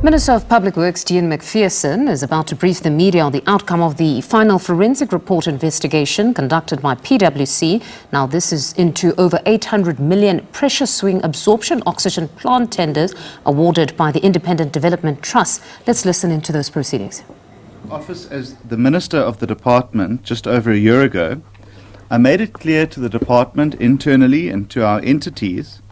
Minister of Public Works Mcpherson is about to brief the media on the outcome of the final forensic report investigation conducted by PwC. Now, this is into over 800 million pressure swing absorption oxygen plant tenders awarded by the Independent Development Trust. Let's listen into those proceedings. Office as the Minister of the Department just over a year ago, I made it clear to the Department internally and to our entities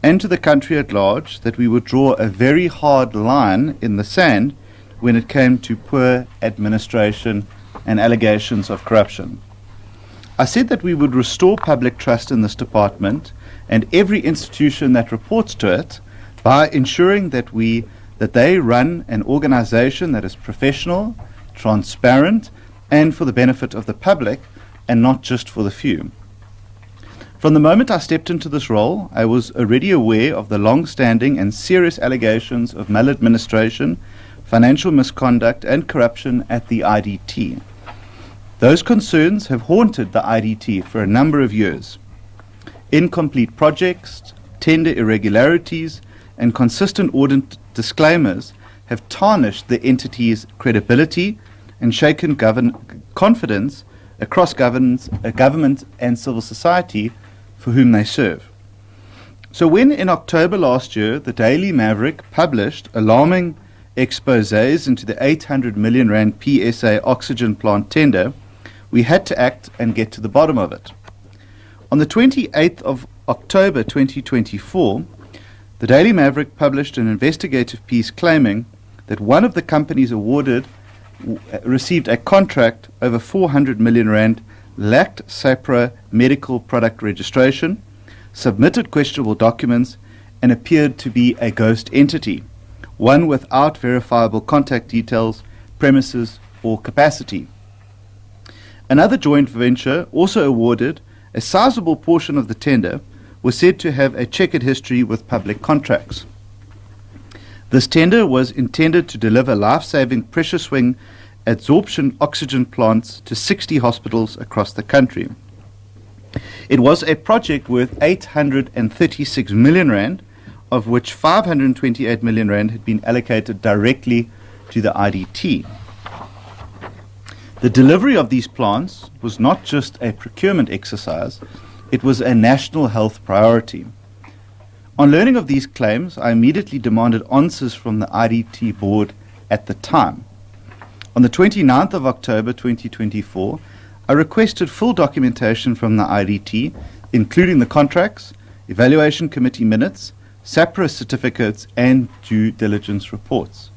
and to the country at large that we would draw a very hard line in the sand when it came to poor administration and allegations of corruption. I said that we would restore public trust in this department and every institution that reports to it by ensuring that they run an organization that is professional, transparent, and for the benefit of the public and not just for the few. From the moment I stepped into this role, I was already aware of the long-standing and serious allegations of maladministration, financial misconduct and corruption at the IDT. Those concerns have haunted the IDT for a number of years. Incomplete projects, tender irregularities and consistent audit disclaimers have tarnished the entity's credibility and shaken confidence across government and civil society for whom they serve. So when in October last year the Daily Maverick published alarming exposés into the 800 million rand PSA oxygen plant tender, we had to act and get to the bottom of it. On the 28th of October 2024, the Daily Maverick published an investigative piece claiming that one of the companies awarded received a contract over 400 million rand, lacked SAPRA medical product registration, submitted questionable documents, and appeared to be a ghost entity, one without verifiable contact details, premises, or capacity. Another joint venture, also awarded a sizable portion of the tender, was said to have a checkered history with public contracts. This tender was intended to deliver life-saving pressure swing absorption oxygen plants to 60 hospitals across the country. It was a project worth 836 million rand, of which 528 million rand had been allocated directly to the IDT. The delivery of these plants was not just a procurement exercise, it was a national health priority. On learning of these claims, I immediately demanded answers from the IDT board at the time. On the 29th of October 2024, I requested full documentation from the IDT, including the contracts, evaluation committee minutes, SAPRA certificates, and due diligence reports.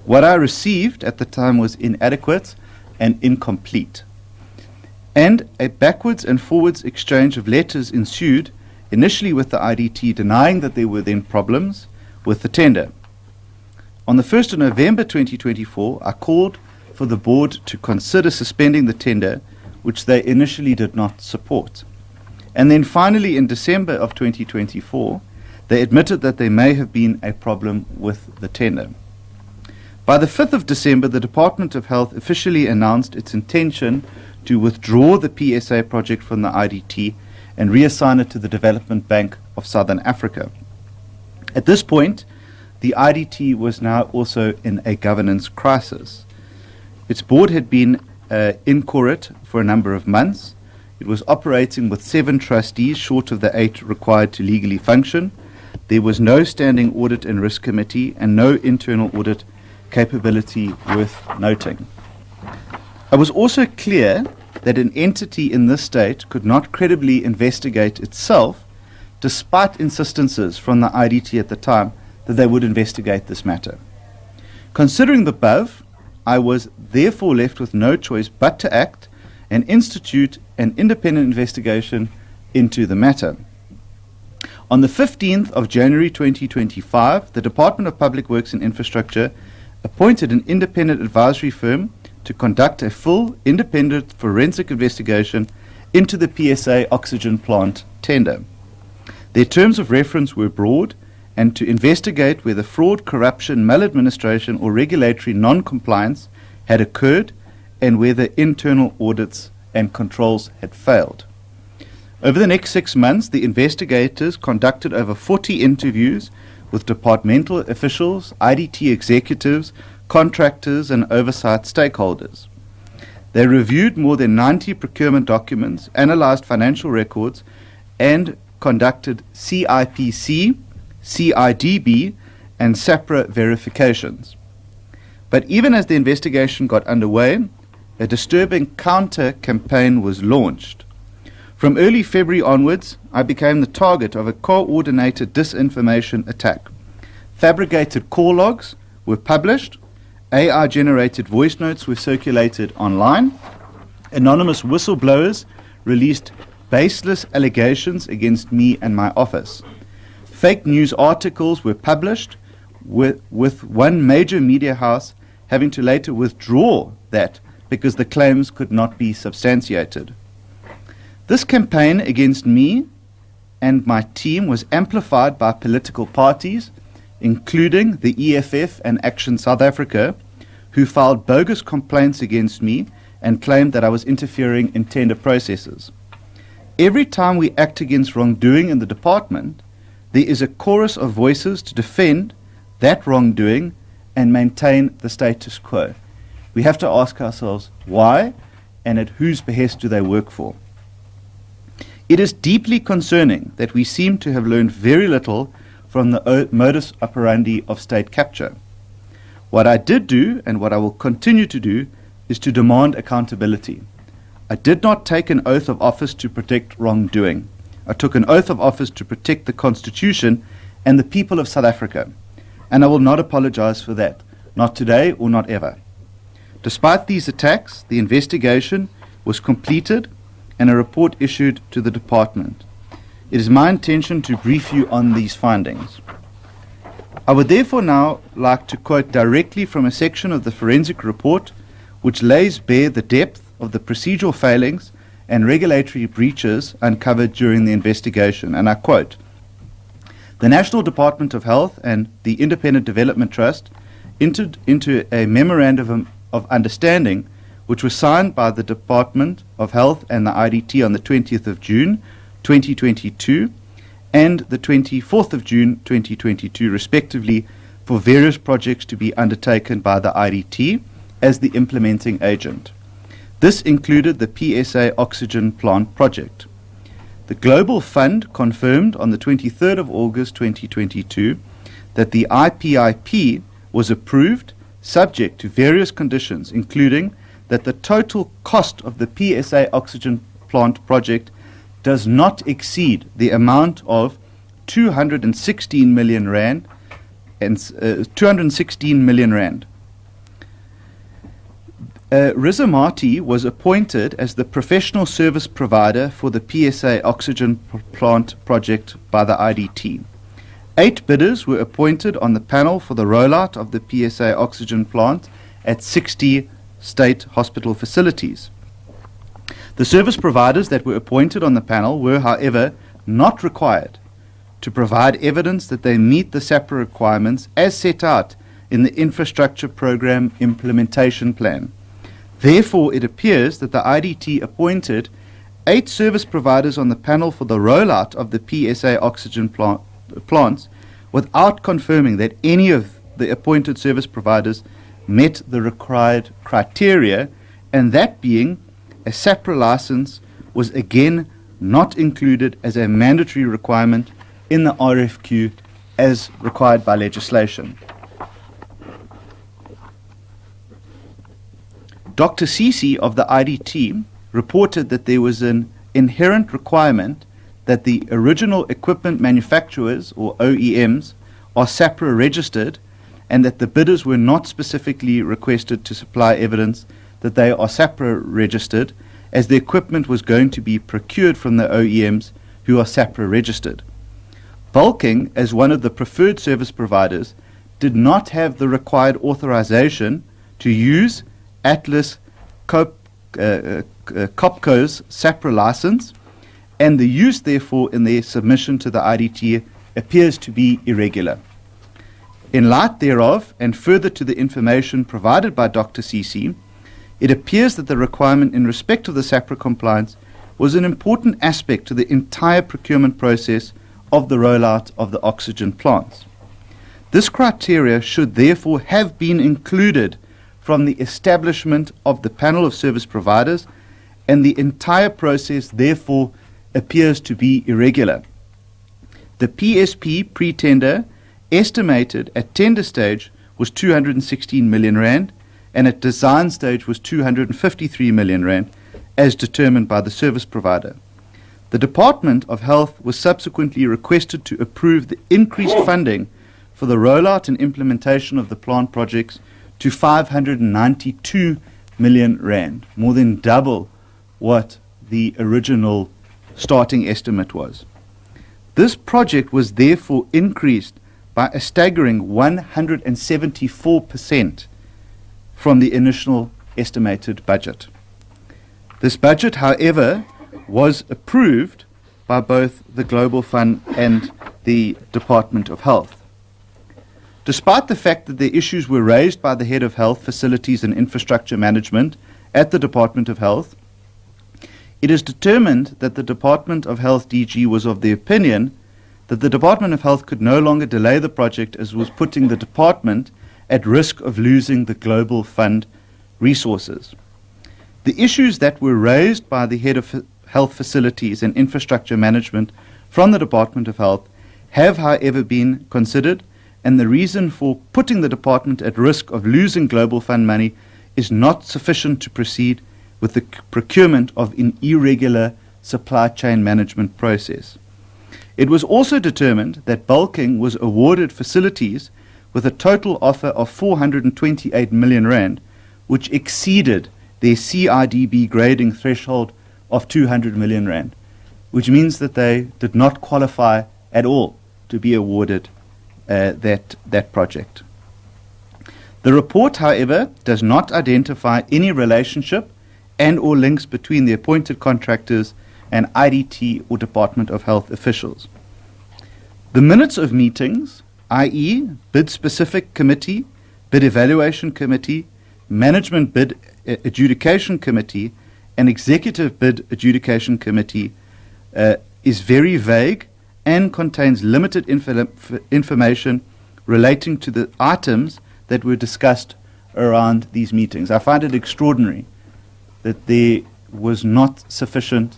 What I received at the time was inadequate and incomplete. And a backwards and forwards exchange of letters ensued, initially with the IDT denying that there were then problems with the tender. On the 1st of November 2024, I called for the board to consider suspending the tender, which they initially did not support. And then finally in December of 2024, they admitted that there may have been a problem with the tender. By the 5th of December, the Department of Health officially announced its intention to withdraw the PSA project from the IDT and reassign it to the Development Bank of Southern Africa. At this point, the IDT was now also in a governance crisis. Its board had been inchoate for a number of months. It was operating with 7 trustees short of the 8 required to legally function. There was no standing audit and risk committee and no internal audit capability worth noting. I was also clear that an entity in this state could not credibly investigate itself, despite insistences from the IDT at the time that they would investigate this matter. Considering the above, I was therefore left with no choice but to act and institute an independent investigation into the matter. On the 15th of January 2025, the Department of Public Works and Infrastructure appointed an independent advisory firm to conduct a full independent forensic investigation into the PSA oxygen plant tender. Their terms of reference were broad and to investigate whether fraud, corruption, maladministration or regulatory non-compliance had occurred and whether internal audits and controls had failed. Over the next 6 months, the investigators conducted over 40 interviews with departmental officials, IDT executives, contractors and oversight stakeholders. They reviewed more than 90 procurement documents, analyzed financial records, and conducted CIPC, CIDB, and SAPRA verifications. But even as the investigation got underway, a disturbing counter-campaign was launched. From early February onwards, I became the target of a coordinated disinformation attack. Fabricated call logs were published, AI-generated voice notes were circulated online, anonymous whistleblowers released baseless allegations against me and my office. Fake news articles were published, with one major media house having to later withdraw that because the claims could not be substantiated. This campaign against me and my team was amplified by political parties, including the EFF and Action South Africa, who filed bogus complaints against me and claimed that I was interfering in tender processes. Every time we act against wrongdoing in the department, there is a chorus of voices to defend that wrongdoing and maintain the status quo. We have to ask ourselves why and at whose behest do they work for. It is deeply concerning that we seem to have learned very little from the modus operandi of state capture. What I did do, and what I will continue to do, is to demand accountability. I did not take an oath of office to protect wrongdoing. I took an oath of office to protect the Constitution and the people of South Africa, and I will not apologize for that, not today or not ever. Despite these attacks, the investigation was completed and a report issued to the department. It is my intention to brief you on these findings. I would therefore now like to quote directly from a section of the forensic report which lays bare the depth of the procedural failings and regulatory breaches uncovered during the investigation, and I quote, "The National Department of Health and the Independent Development Trust entered into a memorandum of understanding which was signed by the Department of Health and the IDT on the 20th of June 2022 and the 24th of June 2022 respectively for various projects to be undertaken by the IDT as the implementing agent. This included the PSA oxygen plant project. The Global Fund confirmed on the 23rd of August 2022 that the IPIP was approved subject to various conditions, including that the total cost of the PSA oxygen plant project does not exceed the amount of 216 million rand and 216 million rand. Rizamati was appointed as the professional service provider for the PSA oxygen plant project by the IDT. 8 bidders were appointed on the panel for the rollout of the PSA oxygen plant at 60 state hospital facilities. The service providers that were appointed on the panel were, however, not required to provide evidence that they meet the SAPRA requirements as set out in the Infrastructure Program Implementation Plan. Therefore, it appears that the IDT appointed 8 service providers on the panel for the rollout of the PSA oxygen plants without confirming that any of the appointed service providers met the required criteria, and that being a SAPRA license was again not included as a mandatory requirement in the RFQ as required by legislation. Dr. Sisi of the IDT reported that there was an inherent requirement that the original equipment manufacturers, or OEMs, are SAPRA registered, and that the bidders were not specifically requested to supply evidence that they are SAPRA registered, as the equipment was going to be procured from the OEMs who are SAPRA registered. Vulking, as one of the preferred service providers, did not have the required authorization to use Atlas Copco's SAPRA license, and the use, therefore, in their submission to the IDT appears to be irregular. In light thereof, and further to the information provided by Dr. Sisi, it appears that the requirement in respect of the SAPRA compliance was an important aspect to the entire procurement process of the rollout of the oxygen plants. This criteria should therefore have been included from the establishment of the panel of service providers, and the entire process therefore appears to be irregular. The PSP pre-tender estimated at tender stage was 216 million rand, and at design stage was 253 million rand, as determined by the service provider. The Department of Health was subsequently requested to approve the increased funding for the rollout and implementation of the plant projects to 592 million rand, more than double what the original starting estimate was. This project was therefore increased by a staggering 174% from the initial estimated budget. This budget, however, was approved by both the Global Fund and the Department of Health. Despite the fact that the issues were raised by the Head of Health, Facilities and Infrastructure Management at the Department of Health, it is determined that the Department of Health DG was of the opinion that the Department of Health could no longer delay the project, as was putting the department at risk of losing the Global Fund resources. The issues that were raised by the Head of Health Facilities and Infrastructure Management from the Department of Health have, however, been considered, and the reason for putting the department at risk of losing Global Fund money is not sufficient to proceed with the procurement of an irregular supply chain management process. It was also determined that bulking was awarded facilities with a total offer of 428 million rand, which exceeded their CIDB grading threshold of 200 million rand, which means that they did not qualify at all to be awarded that project. The report, however, does not identify any relationship and or links between the appointed contractors and IDT or Department of Health officials. The minutes of meetings, i.e. bid-specific committee, bid evaluation committee, management bid adjudication committee, and executive bid adjudication committee, is very vague and contains limited information relating to the items that were discussed around these meetings. I find it extraordinary that there was not sufficient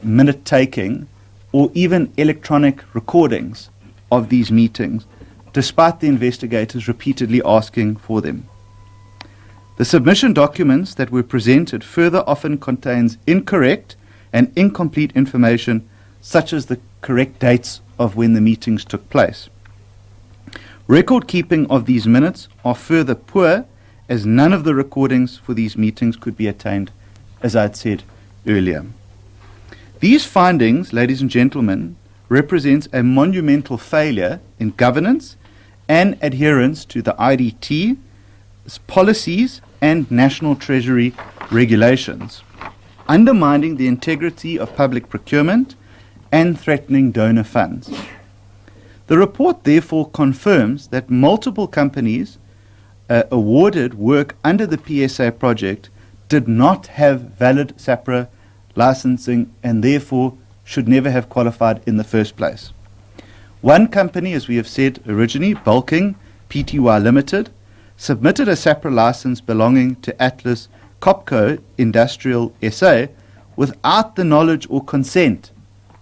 minute-taking or even electronic recordings of these meetings, despite the investigators repeatedly asking for them. The submission documents that were presented further often contains incorrect and incomplete information, such as the correct dates of when the meetings took place. Record keeping of these minutes are further poor, as none of the recordings for these meetings could be attained, as I had said earlier. These findings, ladies and gentlemen, represents a monumental failure in governance and adherence to the IDT policies and National Treasury regulations, undermining the integrity of public procurement and threatening donor funds. The report therefore confirms that multiple companies awarded work under the PSA project did not have valid SAPRA licensing and therefore should never have qualified in the first place. One company, as we have said originally, Bulking Pty Limited, submitted a SAPRA license belonging to Atlas Copco Industrial SA without the knowledge or consent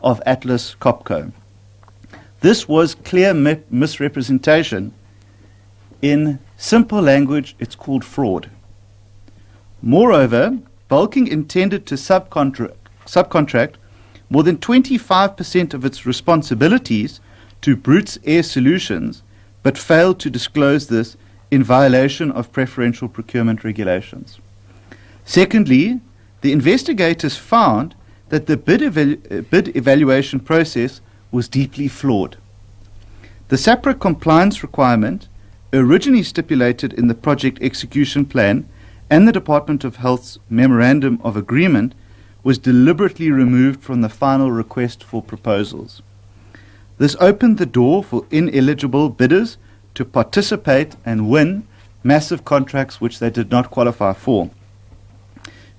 of Atlas Copco. This was clear misrepresentation. In simple language, it's called fraud. Moreover, Bulking intended to subcontract more than 25% of its responsibilities to Brutes Air Solutions, but failed to disclose this in violation of preferential procurement regulations. Secondly, the investigators found that the bid evaluation process was deeply flawed. The SAPRA compliance requirement, originally stipulated in the project execution plan and the Department of Health's Memorandum of Agreement, was deliberately removed from the final request for proposals. This opened the door for ineligible bidders to participate and win massive contracts which they did not qualify for.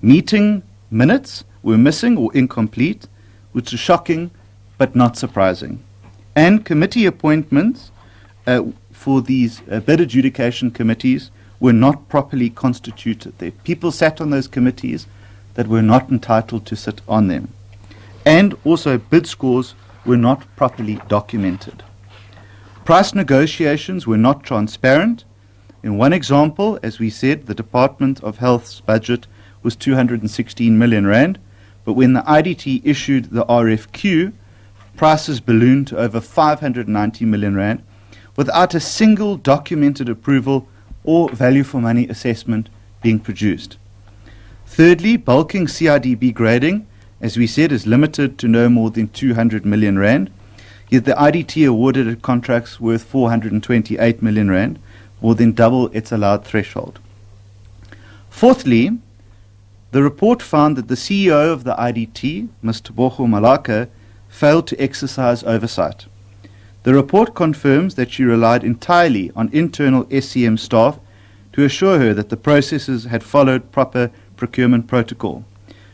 Meeting minutes were missing or incomplete, which is shocking but not surprising. And committee appointments for these bid adjudication committees were not properly constituted. The people sat on those committees that were not entitled to sit on them. And also bid scores were not properly documented. Price negotiations were not transparent. In one example, as we said, the Department of Health's budget was 216 million rand, but when the IDT issued the RFQ, prices ballooned to over 590 million rand without a single documented approval or value for money assessment being produced. Thirdly, bulking CIDB grading, as we said, is limited to no more than 200 million rand, yet the IDT awarded it contracts worth 428 million rand, more than double its allowed threshold. Fourthly, the report found that the CEO of the IDT, Mr. Bogo Malaka, failed to exercise oversight. The report confirms that she relied entirely on internal SCM staff to assure her that the processes had followed proper procurement protocol.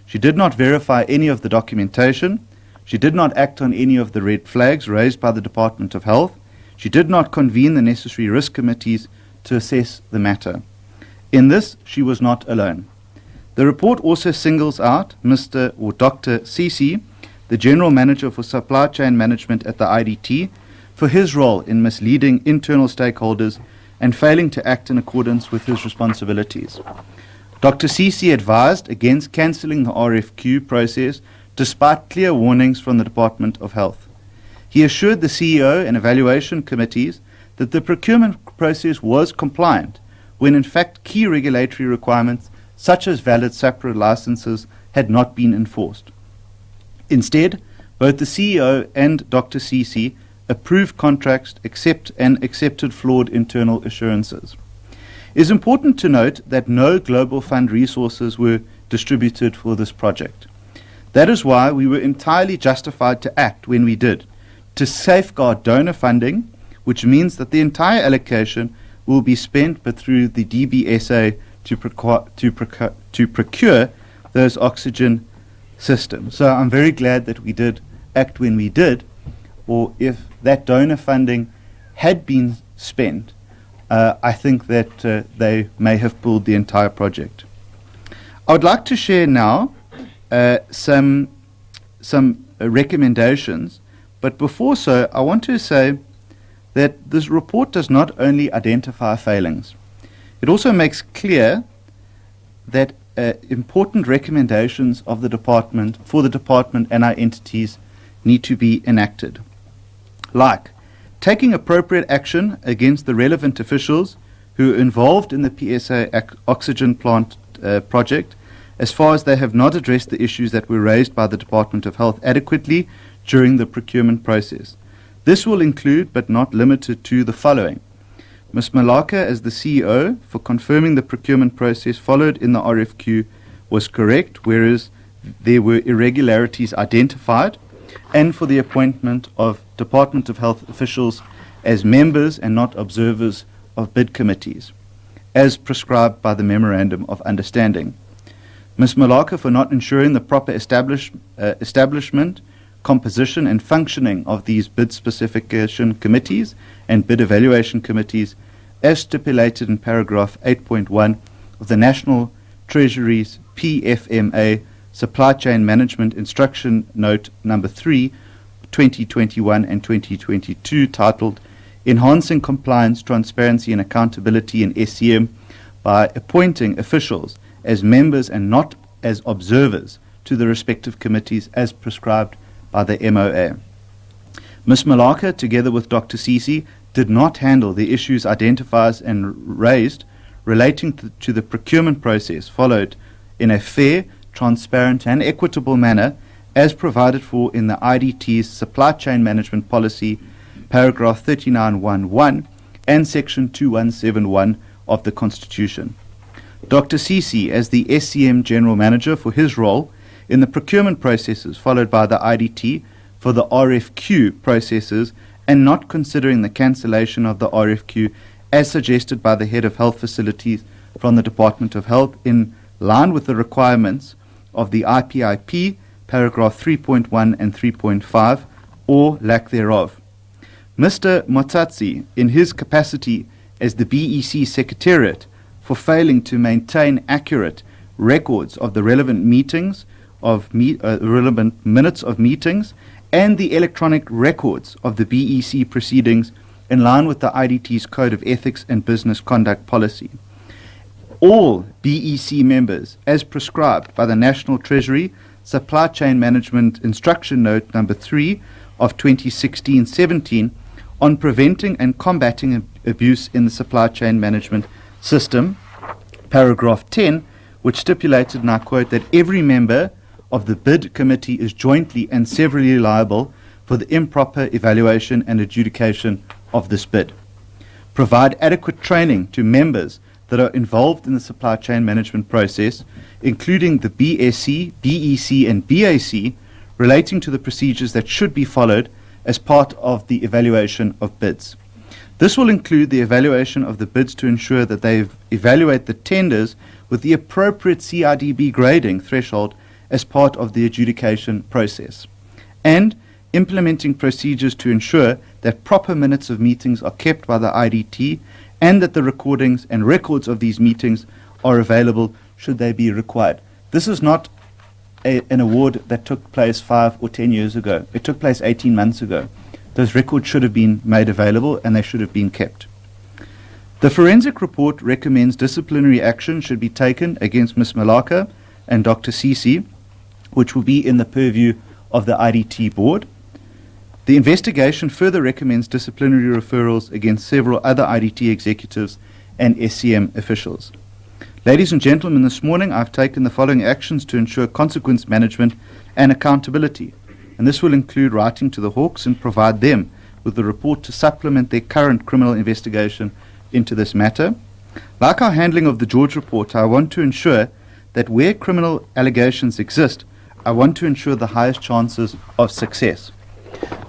She did not verify any of the documentation. She did not act on any of the red flags raised by the Department of Health. She did not convene the necessary risk committees to assess the matter. In this, she was not alone. The report also singles out Mr. or Dr. Sisi, the General Manager for Supply Chain Management at the IDT, for his role in misleading internal stakeholders and failing to act in accordance with his responsibilities. Dr. Sisi advised against cancelling the RFQ process despite clear warnings from the Department of Health. He assured the CEO and evaluation committees that the procurement process was compliant, when in fact key regulatory requirements such as valid SAPRA licenses had not been enforced. Instead, both the CEO and Dr. Sisi approved contracts and accepted flawed internal assurances. It is important to note that no Global Fund resources were distributed for this project. That is why we were entirely justified to act when we did, to safeguard donor funding, which means that the entire allocation will be spent but through the DBSA to procure those oxygen systems. So I'm very glad that we did act when we did, or if that donor funding had been spent, I think that they may have pulled the entire project. I would like to share now some recommendations, but before so, I want to say that this report does not only identify failings, it also makes clear that important recommendations of the department, for the department and our entities, need to be enacted. Like taking appropriate action against the relevant officials who are involved in the PSA oxygen plant project, as far as they have not addressed the issues that were raised by the Department of Health adequately during the procurement process. This will include, but not limited to, the following. Ms. Malaka, as the CEO, for confirming the procurement process followed in the RFQ was correct, whereas there were irregularities identified, and for the appointment of Department of Health officials as members and not observers of bid committees, as prescribed by the Memorandum of Understanding. Ms. Malaka, for not ensuring the proper establishment, composition and functioning of these bid specification committees and bid evaluation committees as stipulated in paragraph 8.1 of the National Treasury's PFMA Supply Chain Management Instruction Note number 3, 2021 and 2022, titled Enhancing Compliance, Transparency and Accountability in SCM by appointing officials as members and not as observers to the respective committees as prescribed by the MOA. Ms. Malaka, together with Dr. Sisi, did not handle the issues identified and raised relating to the procurement process followed in a fair, transparent and equitable manner as provided for in the IDT's Supply Chain Management Policy, paragraph 39.1.1 and section 2171 of the Constitution. Dr. Sisi, as the SCM General Manager, for his role in the procurement processes followed by the IDT for the RFQ processes and not considering the cancellation of the RFQ as suggested by the Head of Health Facilities from the Department of Health in line with the requirements of the IPIP, paragraph 3.1 and 3.5, or lack thereof. Mr. Motsatsi, in his capacity as the BEC Secretariat, for failing to maintain accurate records of the relevant meetings, relevant minutes of meetings, and the electronic records of the BEC proceedings in line with the IDT's Code of Ethics and Business Conduct Policy. All BEC members, as prescribed by the National Treasury Supply Chain Management Instruction Note number 3 of 2016-17 on preventing and combating abuse in the supply chain management system, paragraph 10, which stipulated, and I quote, that every member of the bid committee is jointly and severally liable for the improper evaluation and adjudication of this bid. Provide adequate training to members that are involved in the supply chain management process, including the BSC, BEC, and BAC, relating to the procedures that should be followed as part of the evaluation of bids. This will include the evaluation of the bids to ensure that they evaluate the tenders with the appropriate CIDB grading threshold as part of the adjudication process, and implementing procedures to ensure that proper minutes of meetings are kept by the IDT and that the recordings and records of these meetings are available should they be required. This is not an award that took place 5 or 10 years ago. It took place 18 months ago. Those records should have been made available and they should have been kept. The forensic report recommends disciplinary action should be taken against Ms. Malaka and Dr. Sisi, which will be in the purview of the IDT board. The investigation further recommends disciplinary referrals against several other IDT executives and SCM officials. Ladies and gentlemen, this morning I've taken the following actions to ensure consequence management and accountability, and this will include writing to the Hawks and provide them with the report to supplement their current criminal investigation into this matter. Like our handling of the George report, I want to ensure that where criminal allegations exist, I want to ensure the highest chances of success.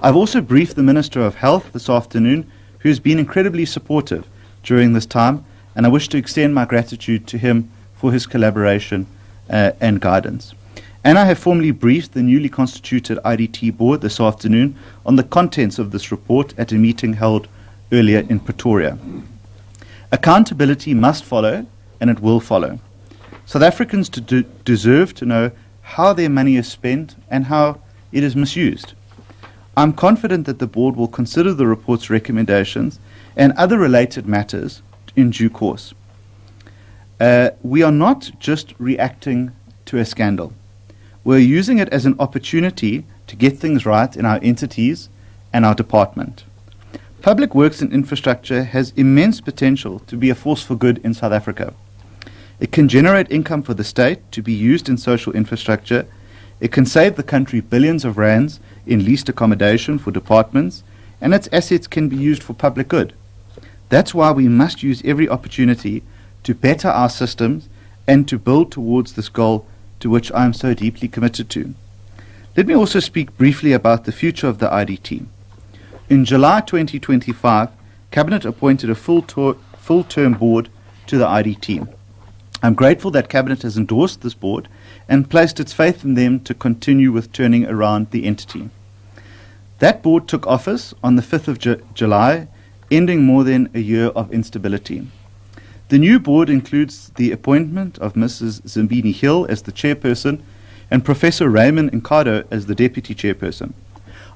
I've also briefed the Minister of Health this afternoon, who has been incredibly supportive during this time, and I wish to extend my gratitude to him for his collaboration and guidance. And I have formally briefed the newly constituted IDT board this afternoon on the contents of this report at a meeting held earlier in Pretoria. Accountability must follow, and it will follow. South Africans deserve to know how their money is spent and how it is misused. I'm confident that the board will consider the report's recommendations and other related matters in due course. We are not just reacting to a scandal. We're using it as an opportunity to get things right in our entities and our department. Public works and infrastructure has immense potential to be a force for good in South Africa. It can generate income for the state to be used in social infrastructure. It can save the country billions of rands in leased accommodation for departments, and its assets can be used for public good. That's why we must use every opportunity to better our systems and to build towards this goal to which I am so deeply committed to. Let me also speak briefly about the future of the IDT. In July 2025, Cabinet appointed a full-term board to the IDT. I'm grateful that Cabinet has endorsed this board and placed its faith in them to continue with turning around the entity. That board took office on the 5th of July, ending more than a year of instability. The new board includes the appointment of Mrs. Zimbini Hill as the chairperson and Professor Raymond Nkado as the deputy chairperson.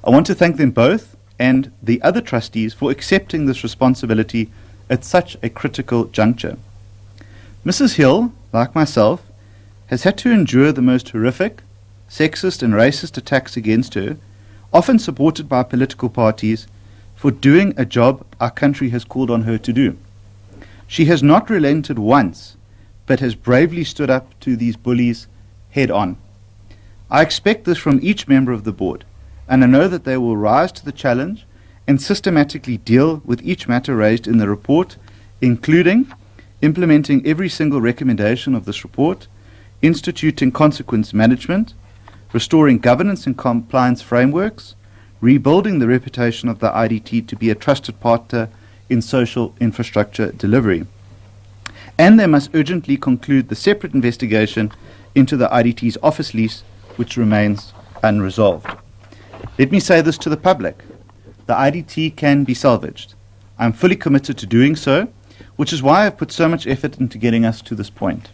I want to thank them both and the other trustees for accepting this responsibility at such a critical juncture. Mrs. Hill, like myself, has had to endure the most horrific, sexist and racist attacks against her, often supported by political parties, for doing a job our country has called on her to do. She has not relented once, but has bravely stood up to these bullies head on. I expect this from each member of the board, and I know that they will rise to the challenge and systematically deal with each matter raised in the report, including implementing every single recommendation of this report, instituting consequence management, restoring governance and compliance frameworks, rebuilding the reputation of the IDT to be a trusted partner in social infrastructure delivery. And they must urgently conclude the separate investigation into the IDT's office lease, which remains unresolved. Let me say this to the public. the IDT can be salvaged. I'm fully committed to doing so, which is why I've put so much effort into getting us to this point.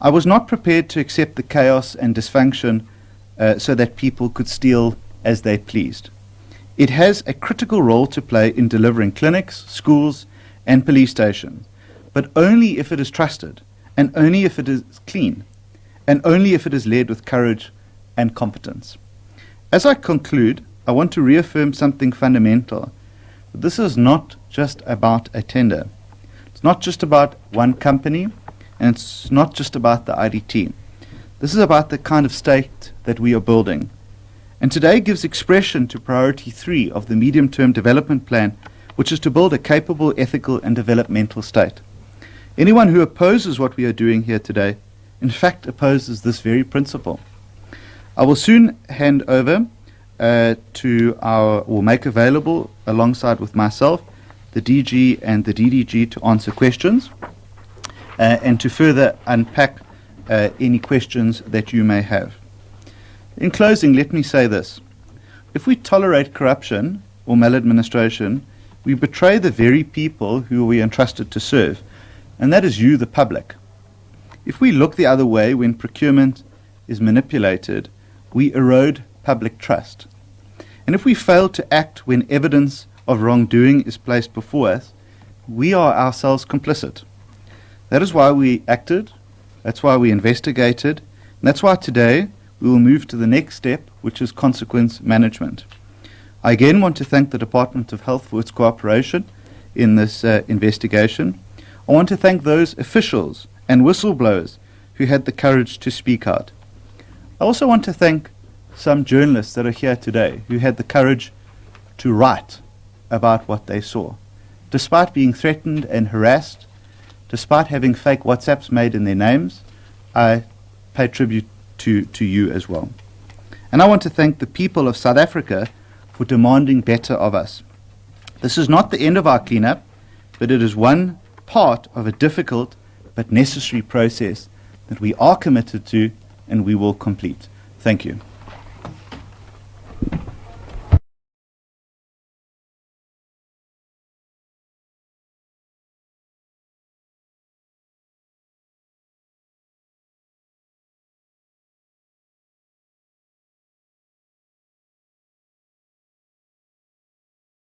I was not prepared to accept the chaos and dysfunction so that people could steal as they pleased. It has a critical role to play in delivering clinics, schools, and police stations, but only if it is trusted, and only if it is clean, and only if it is led with courage and competence. As I conclude, I want to reaffirm something fundamental. This is not just about a tender. It's not just about one company, and it's not just about the IDT. This is about the kind of state that we are building. And today gives expression to priority 3 of the medium-term development plan, which is to build a capable, ethical, and developmental state. Anyone who opposes what we are doing here today, in fact, opposes this very principle. I will soon hand over will make available, alongside with myself, the DG and the DDG to answer questions and to further unpack any questions that you may have. In closing, let me say this. If we tolerate corruption or maladministration, we betray the very people who we are entrusted to serve, and that is you, the public. If we look the other way when procurement is manipulated, we erode public trust. And if we fail to act when evidence of wrongdoing is placed before us, we are ourselves complicit. That is why we acted, that's why we investigated, and that's why today we will move to the next step, which is consequence management. I again want to thank the Department of Health for its cooperation in this investigation. I want to thank those officials and whistleblowers who had the courage to speak out. I also want to thank some journalists that are here today who had the courage to write about what they saw. Despite being threatened and harassed, despite having fake WhatsApps made in their names, I pay tribute to you as well. And I want to thank the people of South Africa for demanding better of us. This is not the end of our cleanup, but it is one part of a difficult but necessary process that we are committed to and we will complete. Thank you.